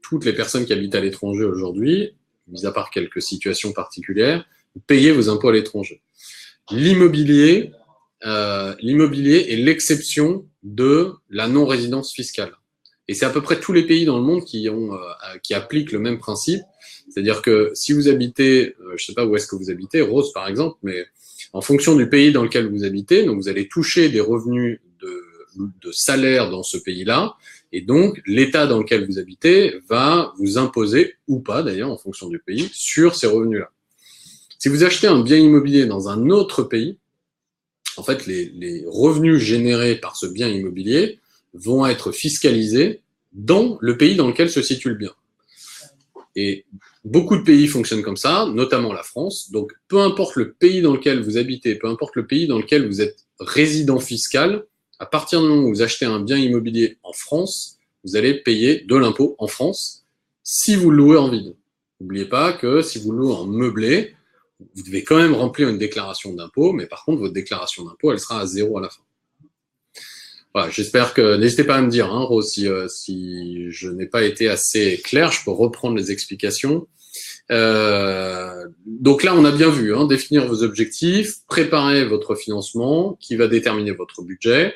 toutes les personnes qui habitent à l'étranger aujourd'hui, mis à part quelques situations particulières, vous payez vos impôts à l'étranger. L'immobilier est l'exception de la non-résidence fiscale. Et c'est à peu près tous les pays dans le monde qui appliquent le même principe. C'est-à-dire que si vous habitez, je sais pas où est-ce que vous habitez, Rose par exemple, mais en fonction du pays dans lequel vous habitez, donc vous allez toucher des revenus de salaire dans ce pays-là, et donc l'État dans lequel vous habitez va vous imposer, ou pas d'ailleurs en fonction du pays, sur ces revenus-là. Si vous achetez un bien immobilier dans un autre pays, en fait les revenus générés par ce bien immobilier vont être fiscalisés dans le pays dans lequel se situe le bien. Et beaucoup de pays fonctionnent comme ça, notamment la France. Donc, peu importe le pays dans lequel vous habitez, peu importe le pays dans lequel vous êtes résident fiscal, à partir du moment où vous achetez un bien immobilier en France, vous allez payer de l'impôt en France si vous le louez en vide. N'oubliez pas que si vous le louez en meublé, vous devez quand même remplir une déclaration d'impôt, mais par contre, votre déclaration d'impôt, elle sera à 0 à la fin. Voilà, j'espère que, n'hésitez pas à me dire, Rose, si je n'ai pas été assez clair, je peux reprendre les explications. Donc là, on a bien vu, définir vos objectifs, préparer votre financement qui va déterminer votre budget,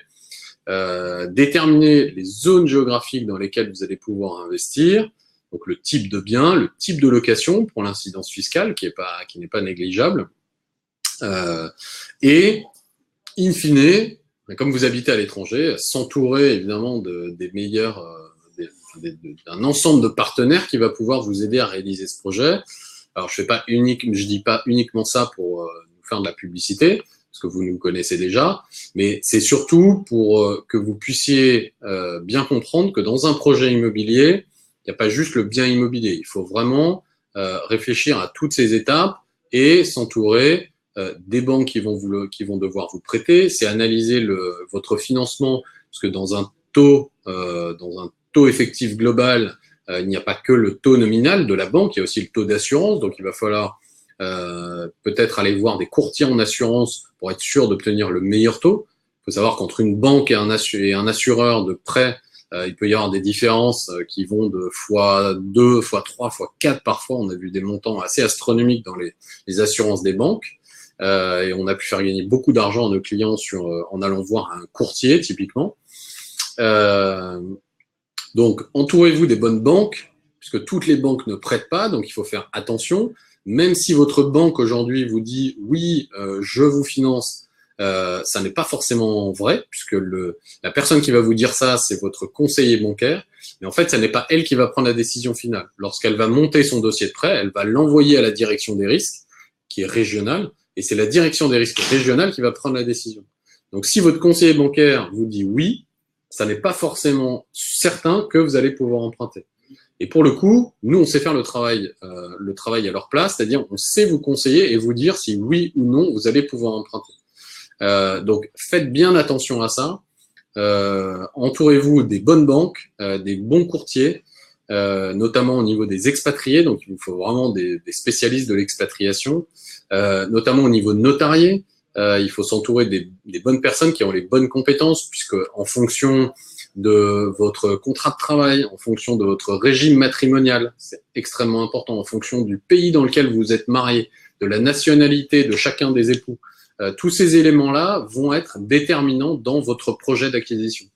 déterminer les zones géographiques dans lesquelles vous allez pouvoir investir, donc le type de bien, le type de location pour l'incidence fiscale qui n'est pas négligeable, et in fine, comme vous habitez à l'étranger, s'entourer évidemment des meilleurs, d'un ensemble de partenaires qui va pouvoir vous aider à réaliser ce projet. Alors je dis pas uniquement ça pour nous faire de la publicité, parce que vous nous connaissez déjà, mais c'est surtout pour que vous puissiez bien comprendre que dans un projet immobilier, il n'y a pas juste le bien immobilier. Il faut vraiment réfléchir à toutes ces étapes et s'entourer des banques qui vont devoir vous prêter, c'est analyser votre financement, parce que dans un taux effectif global, il n'y a pas que le taux nominal de la banque, il y a aussi le taux d'assurance. Donc, il va falloir peut-être aller voir des courtiers en assurance pour être sûr d'obtenir le meilleur taux. Il faut savoir qu'entre une banque et un assureur de prêt, il peut y avoir des différences qui vont de x2, x3, x4 parfois. On a vu des montants assez astronomiques dans les assurances des banques. Et on a pu faire gagner beaucoup d'argent à nos clients en allant voir un courtier, typiquement. Donc, entourez-vous des bonnes banques, puisque toutes les banques ne prêtent pas, donc il faut faire attention. Même si votre banque aujourd'hui vous dit oui, je vous finance, ça n'est pas forcément vrai, puisque la personne qui va vous dire ça, c'est votre conseiller bancaire. Mais en fait, ça n'est pas elle qui va prendre la décision finale. Lorsqu'elle va monter son dossier de prêt, elle va l'envoyer à la direction des risques, qui est régionale, et c'est la direction des risques régionale qui va prendre la décision. Donc, si votre conseiller bancaire vous dit oui, ça n'est pas forcément certain que vous allez pouvoir emprunter. Et pour le coup, nous, on sait faire le travail à leur place, c'est-à-dire on sait vous conseiller et vous dire si oui ou non vous allez pouvoir emprunter. Donc, faites bien attention à ça. Entourez-vous des bonnes banques, des bons courtiers, notamment au niveau des expatriés. Donc, il vous faut vraiment des spécialistes de l'expatriation, notamment au niveau notarié. Il faut s'entourer des bonnes personnes qui ont les bonnes compétences, puisque en fonction de votre contrat de travail, en fonction de votre régime matrimonial, c'est extrêmement important, en fonction du pays dans lequel vous êtes marié, de la nationalité de chacun des époux, tous ces éléments-là vont être déterminants dans votre projet d'acquisition.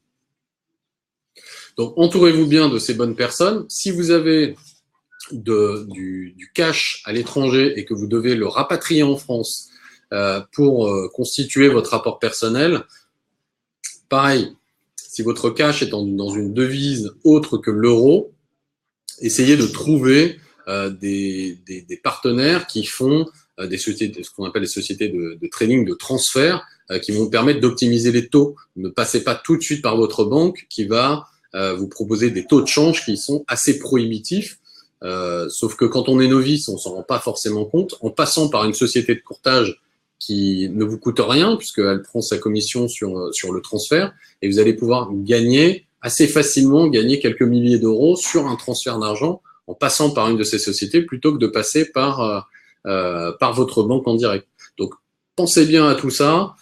Donc, entourez-vous bien de ces bonnes personnes. Si vous avez du cash à l'étranger et que vous devez le rapatrier en France pour constituer votre rapport personnel, pareil, si votre cash est dans une devise autre que l'euro, essayez de trouver des partenaires qui font des sociétés, ce qu'on appelle les sociétés de trading, de transfert, qui vont vous permettre d'optimiser les taux. Ne passez pas tout de suite par votre banque qui va vous proposer des taux de change qui sont assez prohibitifs. Sauf que quand on est novice, on s'en rend pas forcément compte. En passant par une société de courtage qui ne vous coûte rien, puisqu'elle prend sa commission sur le transfert, et vous allez pouvoir gagner assez facilement, gagner quelques milliers d'euros sur un transfert d'argent en passant par une de ces sociétés plutôt que de passer par votre banque en direct. Donc, pensez bien à tout ça.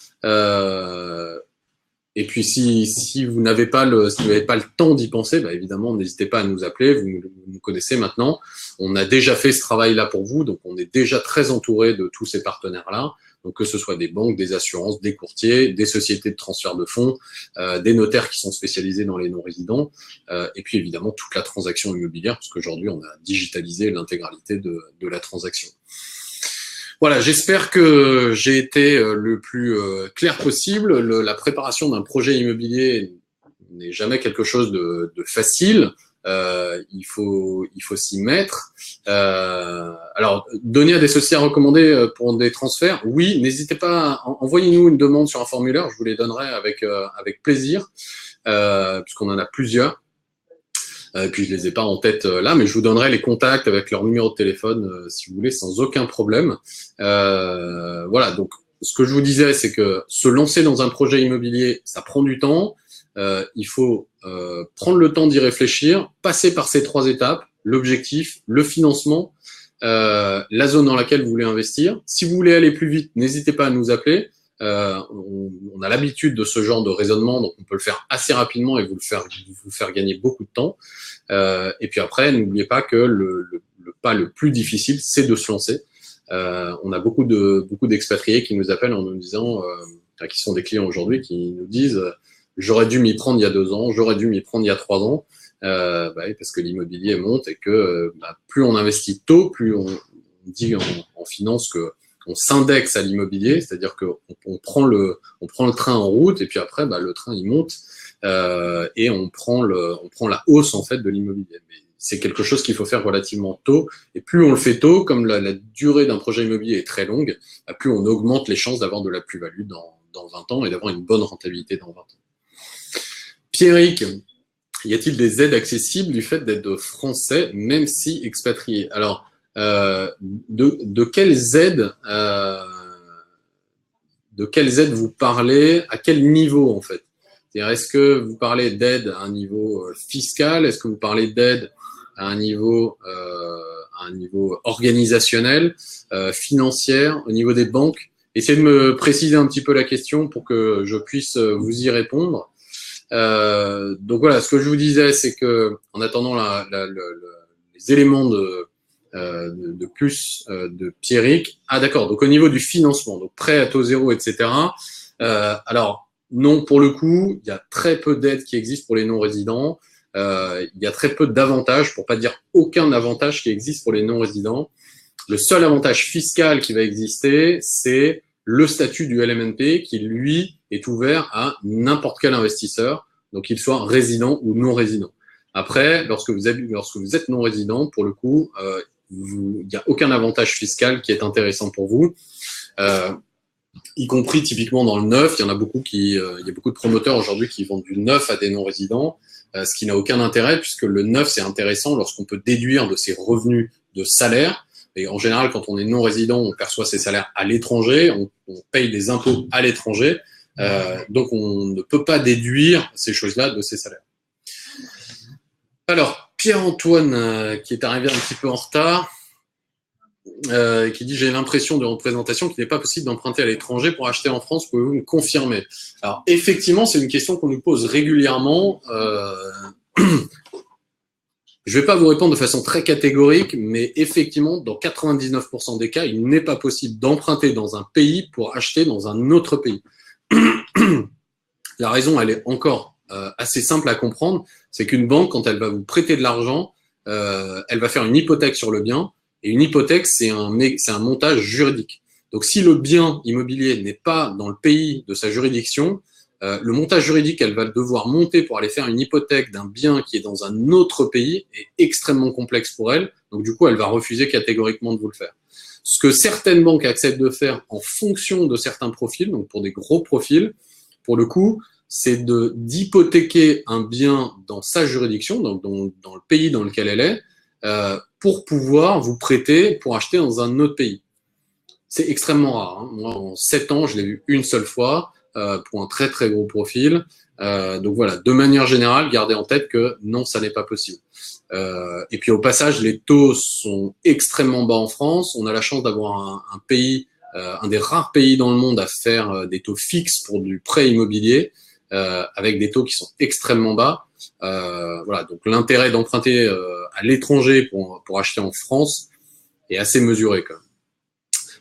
Et puis, si vous n'avez pas le temps d'y penser, bah, évidemment, n'hésitez pas à nous appeler. Vous nous connaissez maintenant. On a déjà fait ce travail-là pour vous, donc on est déjà très entouré de tous ces partenaires-là. Donc, que ce soit des banques, des assurances, des courtiers, des sociétés de transfert de fonds, des notaires qui sont spécialisés dans les non-résidents, et puis évidemment toute la transaction immobilière, parce qu'aujourd'hui, on a digitalisé l'intégralité de la transaction. Voilà, j'espère que j'ai été le plus clair possible. La préparation d'un projet immobilier n'est jamais quelque chose de facile. Il faut s'y mettre. Alors, donner à des sociétés recommandées pour des transferts, oui, n'hésitez pas, envoyez-nous une demande sur un formulaire, je vous les donnerai avec plaisir, puisqu'on en a plusieurs. Puis je les ai pas en tête là, mais je vous donnerai les contacts avec leur numéro de téléphone si vous voulez, sans aucun problème. Voilà, donc ce que je vous disais, c'est que se lancer dans un projet immobilier, ça prend du temps. Il faut prendre le temps d'y réfléchir, passer par ces 3 étapes, l'objectif, le financement, la zone dans laquelle vous voulez investir. Si vous voulez aller plus vite, n'hésitez pas à nous appeler. On a l'habitude de ce genre de raisonnement, donc on peut le faire assez rapidement et vous faire gagner beaucoup de temps. Et puis après, n'oubliez pas que le pas le plus difficile, c'est de se lancer. On a beaucoup d'expatriés qui nous appellent en nous disant, qui sont des clients aujourd'hui, qui nous disent j'aurais dû m'y prendre il y a 2 ans, j'aurais dû m'y prendre il y a 3 ans, parce que l'immobilier monte et que plus on investit tôt, plus on dit en finance que on s'indexe à l'immobilier, c'est-à-dire qu'on prend le train en route et puis après le train il monte et on prend la hausse en fait de l'immobilier. Mais c'est quelque chose qu'il faut faire relativement tôt et plus on le fait tôt, comme la durée d'un projet immobilier est très longue, plus on augmente les chances d'avoir de la plus-value dans 20 ans et d'avoir une bonne rentabilité dans 20 ans. Pierrick, y a-t-il des aides accessibles du fait d'être français, même si expatrié? Alors, de quelles aides vous parlez, à quel niveau en fait? C'est-à-dire, est-ce que vous parlez d'aide à un niveau fiscal? Est-ce que vous parlez d'aide à un niveau organisationnel, financier, au niveau des banques. Essayez de me préciser un petit peu la question pour que je puisse vous y répondre. Donc voilà, ce que je vous disais, c'est que en attendant les éléments de plus de Pierrick. Ah d'accord, donc au niveau du financement, donc prêt à taux zéro, etc. Alors non, pour le coup, il y a très peu d'aides qui existent pour les non-résidents. Il y a très peu d'avantages, pour pas dire aucun avantage qui existe pour les non-résidents. Le seul avantage fiscal qui va exister, c'est le statut du LMNP qui, lui, est ouvert à n'importe quel investisseur, donc qu'il soit résident ou non résident. Après, lorsque vous êtes non résident, pour le coup, il n'y a aucun avantage fiscal qui est intéressant pour vous, y compris typiquement dans le neuf. Il y a beaucoup de promoteurs aujourd'hui qui vendent du neuf à des non résidents, ce qui n'a aucun intérêt puisque le neuf c'est intéressant lorsqu'on peut déduire de ses revenus de salaire. Et en général, quand on est non-résident, on perçoit ses salaires à l'étranger, on paye des impôts à l'étranger, donc on ne peut pas déduire ces choses-là de ses salaires. Alors, Pierre-Antoine, qui est arrivé un petit peu en retard, qui dit « J'ai l'impression de représentation qu'il n'est pas possible d'emprunter à l'étranger pour acheter en France, pouvez-vous me confirmer ?» Alors, effectivement, c'est une question qu'on nous pose régulièrement. Je ne vais pas vous répondre de façon très catégorique, mais effectivement, dans 99% des cas, il n'est pas possible d'emprunter dans un pays pour acheter dans un autre pays. La raison, elle est encore assez simple à comprendre, c'est qu'une banque, quand elle va vous prêter de l'argent, elle va faire une hypothèque sur le bien, et une hypothèque, c'est un montage juridique. Donc, si le bien immobilier n'est pas dans le pays de sa juridiction, le montage juridique qu'elle va devoir monter pour aller faire une hypothèque d'un bien qui est dans un autre pays est extrêmement complexe pour elle. Donc, du coup, elle va refuser catégoriquement de vous le faire. Ce que certaines banques acceptent de faire en fonction de certains profils, donc pour des gros profils, pour le coup, c'est d'hypothéquer un bien dans sa juridiction, donc dans le pays dans lequel elle est, pour pouvoir vous prêter pour acheter dans un autre pays. C'est extrêmement rare. Hein. Moi, en 7 ans, je l'ai vu une seule fois. Pour un très très gros profil. Donc voilà, de manière générale, gardez en tête que non, ça n'est pas possible. Et puis au passage, les taux sont extrêmement bas en France. On a la chance d'avoir un pays, un des rares pays dans le monde à faire des taux fixes pour du prêt immobilier, avec des taux qui sont extrêmement bas. Voilà, donc l'intérêt d'emprunter à l'étranger pour acheter en France est assez mesuré quand même.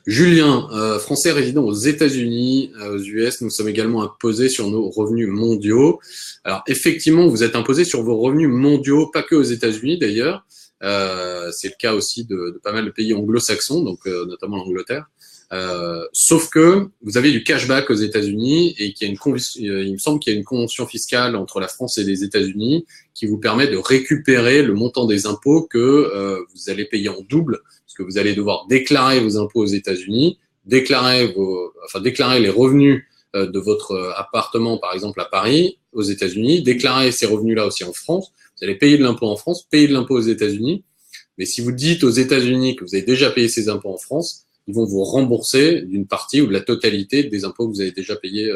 Julien, français résidant aux États-Unis, aux US, nous sommes également imposés sur nos revenus mondiaux. Alors effectivement, vous êtes imposés sur vos revenus mondiaux, pas que aux États-Unis d'ailleurs. C'est le cas aussi de pas mal de pays anglo-saxons, donc notamment l'Angleterre. Sauf que vous avez du cashback aux États-Unis et qu'il y a il me semble qu'il y a une convention fiscale entre la France et les États-Unis qui vous permet de récupérer le montant des impôts que vous allez payer en double. Que vous allez devoir déclarer vos impôts aux États-Unis, déclarer les revenus de votre appartement, par exemple à Paris, aux États-Unis, déclarer ces revenus-là aussi en France. Vous allez payer de l'impôt en France, payer de l'impôt aux États-Unis. Mais si vous dites aux États-Unis que vous avez déjà payé ces impôts en France, ils vont vous rembourser d'une partie ou de la totalité des impôts que vous avez déjà payés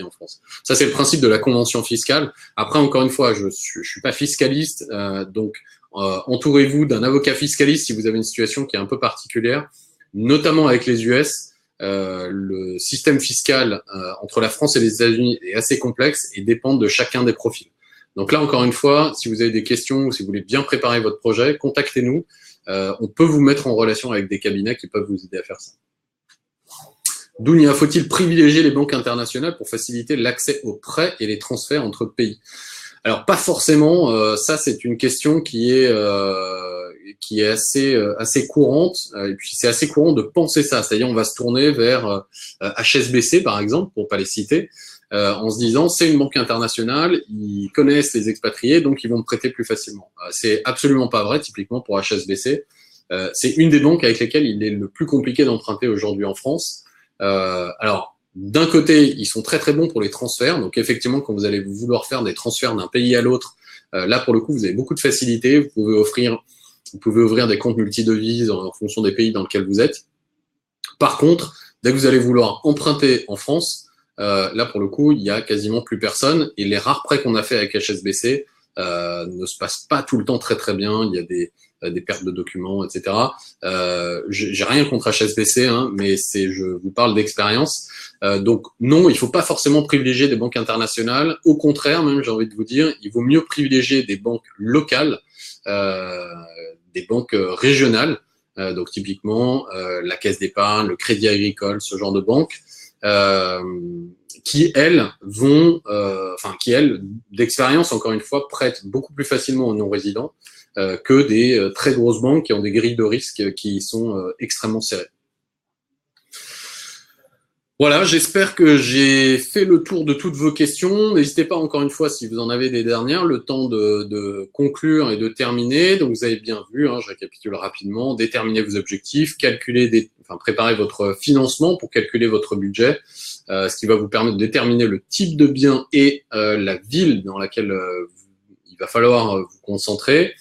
en France. Ça, c'est le principe de la convention fiscale. Après, encore une fois, je suis pas fiscaliste, donc entourez-vous d'un avocat fiscaliste si vous avez une situation qui est un peu particulière, notamment avec les US. Le système fiscal entre la France et les États-Unis est assez complexe et dépend de chacun des profils. Donc là, encore une fois, si vous avez des questions ou si vous voulez bien préparer votre projet, contactez-nous. On peut vous mettre en relation avec des cabinets qui peuvent vous aider à faire ça. Dounia, faut-il privilégier les banques internationales pour faciliter l'accès aux prêts et les transferts entre pays? Alors pas forcément, ça c'est une question qui est assez courante, et puis c'est assez courant de penser ça, c'est-à-dire on va se tourner vers HSBC par exemple, pour pas les citer, en se disant c'est une banque internationale, ils connaissent les expatriés, donc ils vont me prêter plus facilement. C'est absolument pas vrai, typiquement pour HSBC. C'est une des banques avec lesquelles il est le plus compliqué d'emprunter aujourd'hui en France. Alors, d'un côté, ils sont très très bons pour les transferts. Donc effectivement, quand vous allez vouloir faire des transferts d'un pays à l'autre, là pour le coup, vous avez beaucoup de facilité. Vous pouvez ouvrir des comptes multidevises en fonction des pays dans lesquels vous êtes. Par contre, dès que vous allez vouloir emprunter en France, là pour le coup, il y a quasiment plus personne. Et les rares prêts qu'on a fait avec HSBC, ne se passe pas tout le temps très très bien. Il y a des pertes de documents, etc. J'ai rien contre HSBC, hein, mais je vous parle d'expérience. Donc non, il faut pas forcément privilégier des banques internationales. Au contraire, même j'ai envie de vous dire, il vaut mieux privilégier des banques locales, des banques régionales. Donc typiquement la Caisse d'épargne, le Crédit Agricole, ce genre de banques, qui elles qui elles d'expérience encore une fois prêtent beaucoup plus facilement aux non-résidents que des très grosses banques qui ont des grilles de risque qui sont extrêmement serrées. Voilà, j'espère que j'ai fait le tour de toutes vos questions. N'hésitez pas encore une fois, si vous en avez des dernières, le temps de conclure et de terminer. Donc vous avez bien vu, hein, je récapitule rapidement, déterminer vos objectifs, préparer votre financement pour calculer votre budget, ce qui va vous permettre de déterminer le type de bien et la ville dans laquelle il va falloir vous concentrer.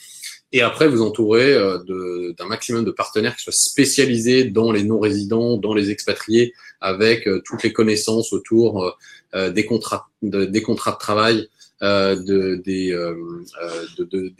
Et après, vous entourez d'un maximum de partenaires qui soient spécialisés dans les non-résidents, dans les expatriés, avec toutes les connaissances autour des contrats de travail, des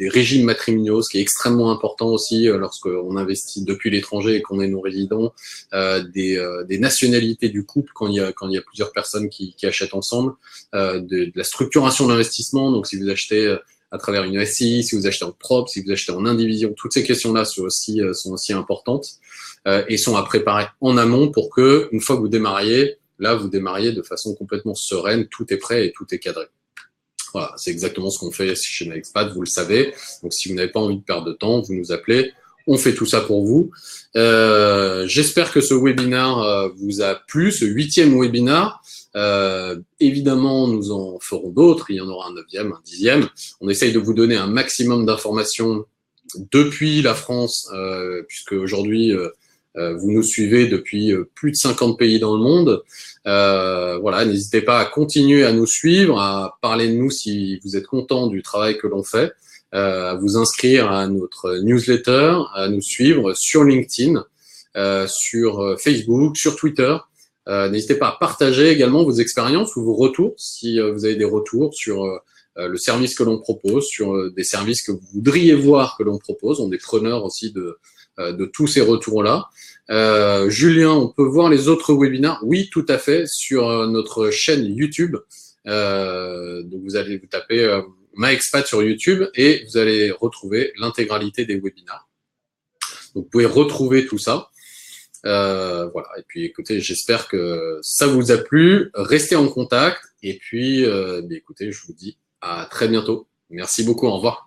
régimes matrimoniaux, ce qui est extrêmement important aussi lorsqu'on investit depuis l'étranger et qu'on est non-résident, des nationalités du couple quand il y a plusieurs personnes qui achètent ensemble, de la structuration de l'investissement. Donc, si vous achetez à travers une SCI, si vous achetez en propre, si vous achetez en indivision, toutes ces questions-là sont aussi importantes et sont à préparer en amont pour que, une fois que vous démarriez, vous démarriez de façon complètement sereine, tout est prêt et tout est cadré. Voilà, c'est exactement ce qu'on fait chez MyExpat, vous le savez. Donc, si vous n'avez pas envie de perdre de temps, vous nous appelez, on fait tout ça pour vous. J'espère que ce webinaire vous a plu, ce 8e webinaire. Évidemment, nous en ferons d'autres, il y en aura un 9e, un 10e. On essaye de vous donner un maximum d'informations depuis la France, puisque aujourd'hui, vous nous suivez depuis plus de 50 pays dans le monde. Voilà, n'hésitez pas à continuer à nous suivre, à parler de nous si vous êtes content du travail que l'on fait, à vous inscrire à notre newsletter, à nous suivre sur LinkedIn, sur Facebook, sur Twitter. N'hésitez pas à partager également vos expériences ou vos retours, si vous avez des retours sur le service que l'on propose, sur des services que vous voudriez voir que l'on propose. On est preneurs aussi de tous ces retours-là. Julien, on peut voir les autres webinaires? Oui, tout à fait, sur notre chaîne YouTube. Donc vous allez vous taper MyExpat sur YouTube et vous allez retrouver l'intégralité des webinaires. Donc vous pouvez retrouver tout ça. Voilà. Et puis, écoutez, j'espère que ça vous a plu. Restez en contact. Et puis, écoutez, je vous dis à très bientôt. Merci beaucoup. Au revoir.